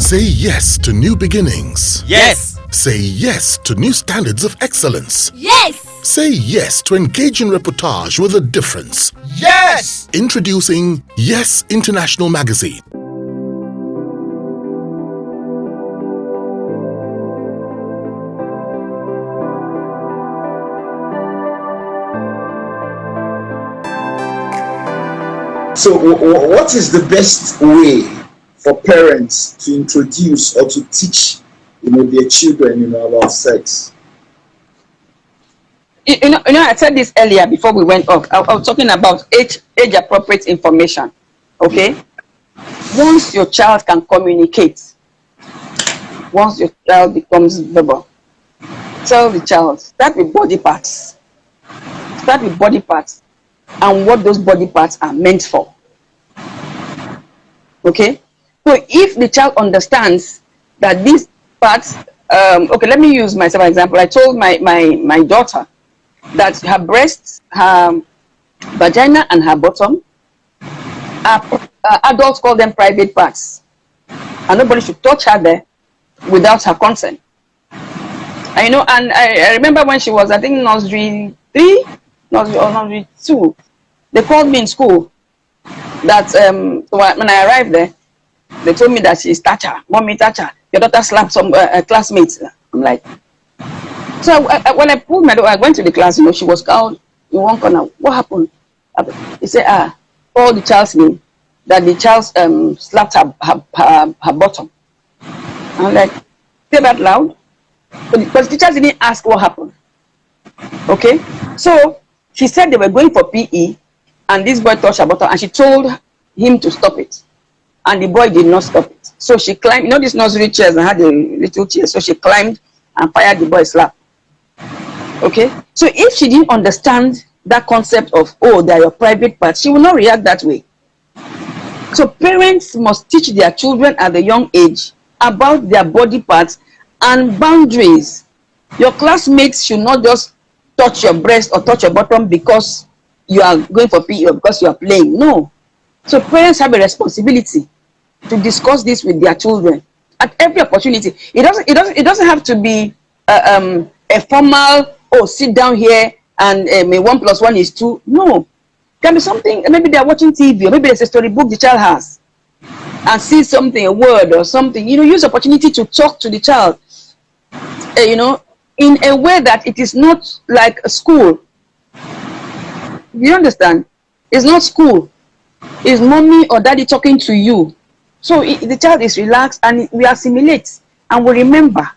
Say yes to new beginnings. Yes. Say yes to new standards of excellence. Yes. Say yes to engaging reportage with a difference. Yes. Introducing Yes International Magazine. So, what is the best way for parents to introduce or to teach, their children, about sex? I said this earlier before we went off. I was talking about age-appropriate information. Okay, once your child can communicate, once your child becomes verbal, tell the child, start with body parts. Start with body parts and what those body parts are meant for. Okay, so if the child understands that these parts, okay, let me use myself as an example. I told my daughter that her breasts, her vagina, and her bottom are adults call them private parts, and nobody should touch her there without her consent. And I remember when she was, I think, nursery 3, nursery 2, they called me in school that so when I arrived there, they told me that she's touch her, mommy touch her, your daughter slapped some classmates. I'm like, so when I pulled my daughter, I went to the class, she was called in one corner. What happened? He said, call the child's name, that the child slapped her bottom. I'm like, say that loud? Because the teachers didn't ask what happened. Okay? So she said they were going for PE, and this boy touched her bottom, and she told him to stop it. And the boy did not stop it. So she climbed, these nursery chairs, and had a little chair, so she climbed and fired the boy's slap. Okay? So if she didn't understand that concept of, they are your private parts, she will not react that way. So parents must teach their children at a young age about their body parts and boundaries. Your classmates should not just touch your breast or touch your bottom because you are going for PE or because you are playing. No. So parents have a responsibility to discuss this with their children at every opportunity. It doesn't have to be a formal, sit down here and 1 + 1 is 2. No. It can be something, maybe they are watching TV, or maybe there's a storybook the child has and see something, a word or something. Use opportunity to talk to the child, in a way that it is not like a school. You understand? It's not school. It's mommy or daddy talking to you. So the child is relaxed and we assimilate and we remember.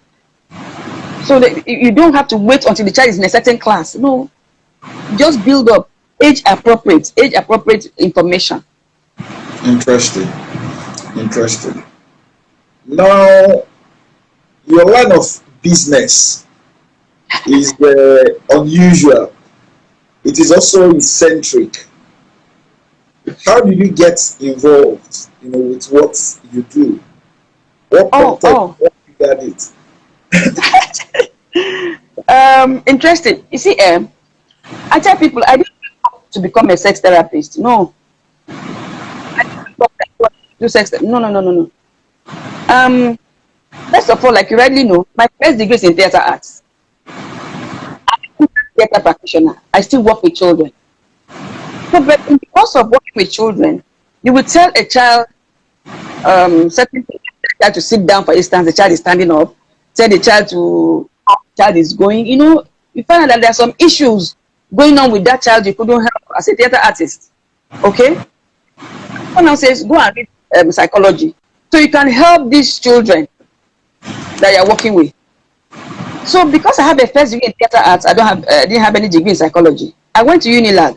So that you don't have to wait until the child is in a certain class. No. Just build up age-appropriate information. Interesting. Now, your line of business is unusual. It is also eccentric. How do you get involved, with what you do? What prompted it? Interesting. You see, I tell people I didn't want to become a sex therapist. No. I didn't want to do sex. No. First of all, like you rightly know, my first degree is in theater arts. I'm a theater practitioner. I still work with children. So, but in the course of working with children, you would tell a child certain things, to sit down, for instance, the child is standing up, tell the child to how the child is going. You find out that there are some issues going on with that child you couldn't help as a theater artist. Okay? One now says, go and read psychology. So you can help these children that you're working with. So because I have a first degree in theater arts, I didn't have any degree in psychology. I went to Unilag.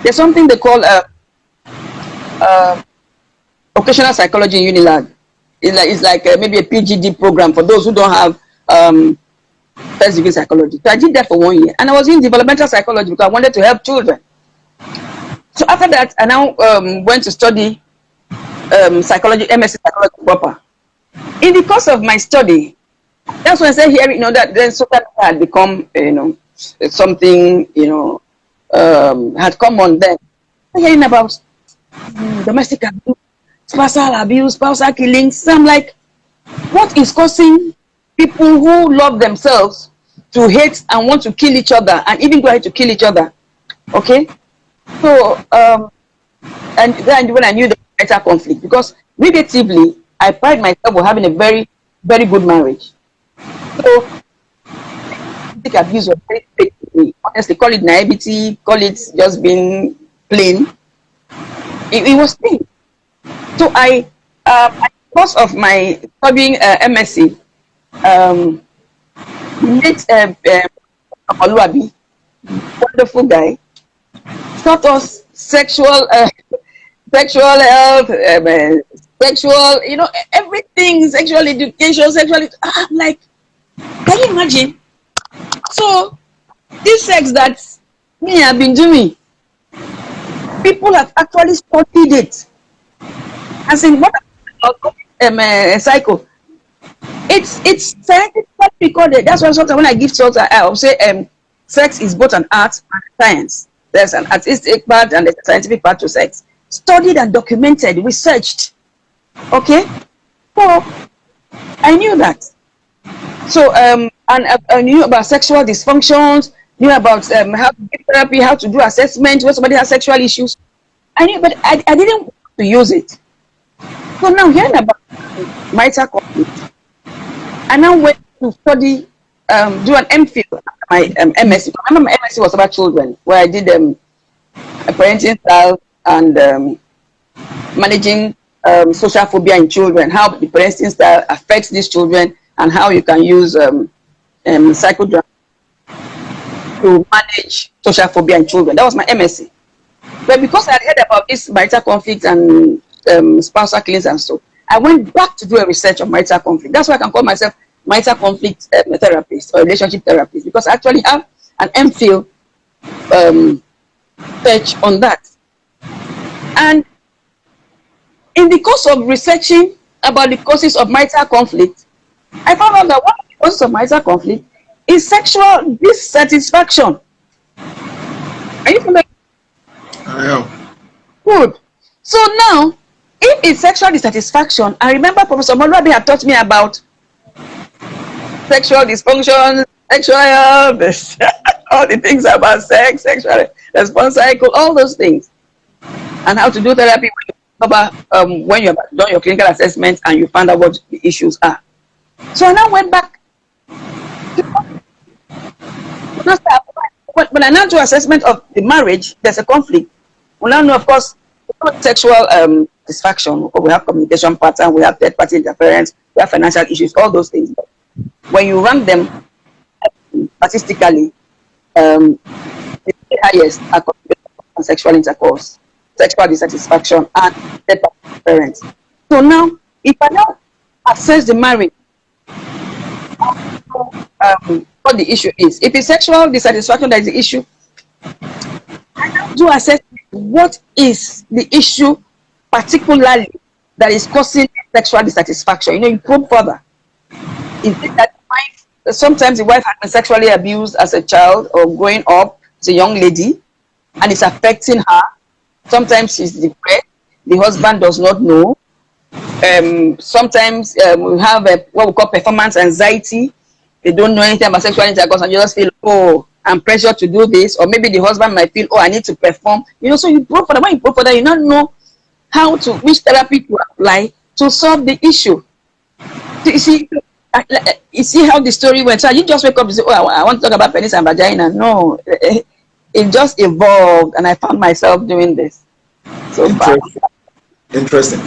There's something they call occasional psychology in Unilag. It's like maybe a PGD program for those who don't have first degree psychology. So I did that for 1 year, and I was in developmental psychology because I wanted to help children. So after that, I now went to study psychology, MSc psychology proper. In the course of my study, that's when I said here, that then social media had become, something, had come on then. I'm hearing about domestic abuse, spousal killing. So I'm like, what is causing people who love themselves to hate and want to kill each other and even go ahead to kill each other. Okay, so and then when I knew the marital conflict, because negatively I pride myself on having a very, very good marriage. So domestic abuse was very fake to me. Honestly, call it naivety, call it just being plain. It was plain. So because of my studying MSc, um, late Oluwabi, wonderful guy, taught us sexual health, sexual, everything, sexual education, sexual. I'm like, can you imagine? So this sex that me have been doing, people have actually studied it. As in, what about cycle? It's scientifically recorded. That's why sometimes when I give talks, I'll say sex is both an art and science. There's an artistic part and there's a scientific part to sex. Studied and documented, researched. Okay, so I knew that. So and I knew about sexual dysfunctions, knew about how to give therapy, how to do assessment when somebody has sexual issues. I knew, but I didn't want to use it. So now hearing about marital conflict, I now went to study, do an MPhil after my MSc. Remember, my MSc was about children, where I did a parenting style and managing social phobia in children, how the parenting style affects these children, and how you can use psychodrama to manage social phobia in children. That was my MSc. But because I had heard about this marital conflict and spousal killings and so, I went back to do a research on marital conflict. That's why I can call myself marital conflict therapist or relationship therapist, because I actually have an MPhil search on that. And in the course of researching about the causes of marital conflict, I found out that one of the causes of marital conflict is sexual dissatisfaction. Are you familiar? I am. Good. So now, if it's sexual dissatisfaction, I remember Professor Molabi had taught me about sexual dysfunction, sexual health, all the things about sex, sexual response cycle, all those things, and how to do therapy when you've done your clinical assessment and you find out what the issues are. So I now went back. When I now do assessment of the marriage, there's a conflict. We now know, of course, sexual dysfunction. We have communication pattern, we have third-party interference, we have financial issues, all those things. When you rank them statistically, the highest are sexual intercourse, sexual dissatisfaction, and third-party interference. So now, if I now assess the marriage, what the issue is. If it's sexual dissatisfaction that is the issue, I now do assess what is the issue particularly that is causing sexual dissatisfaction. You probe further. Is it that sometimes the wife has been sexually abused as a child or growing up as a young lady and it's affecting her? Sometimes she's depressed, the husband does not know. Sometimes we have what we call performance anxiety. They don't know anything about sexual intercourse and you just feel, oh, I'm pressured to do this. Or maybe the husband might feel, oh, I need to perform. So you probe for that. When you probe for that, you don't know which therapy to apply to solve the issue. So you see how the story went. So you just wake up and say, oh, I want to talk about penis and vagina. No, it just evolved and I found myself doing this. So Interesting.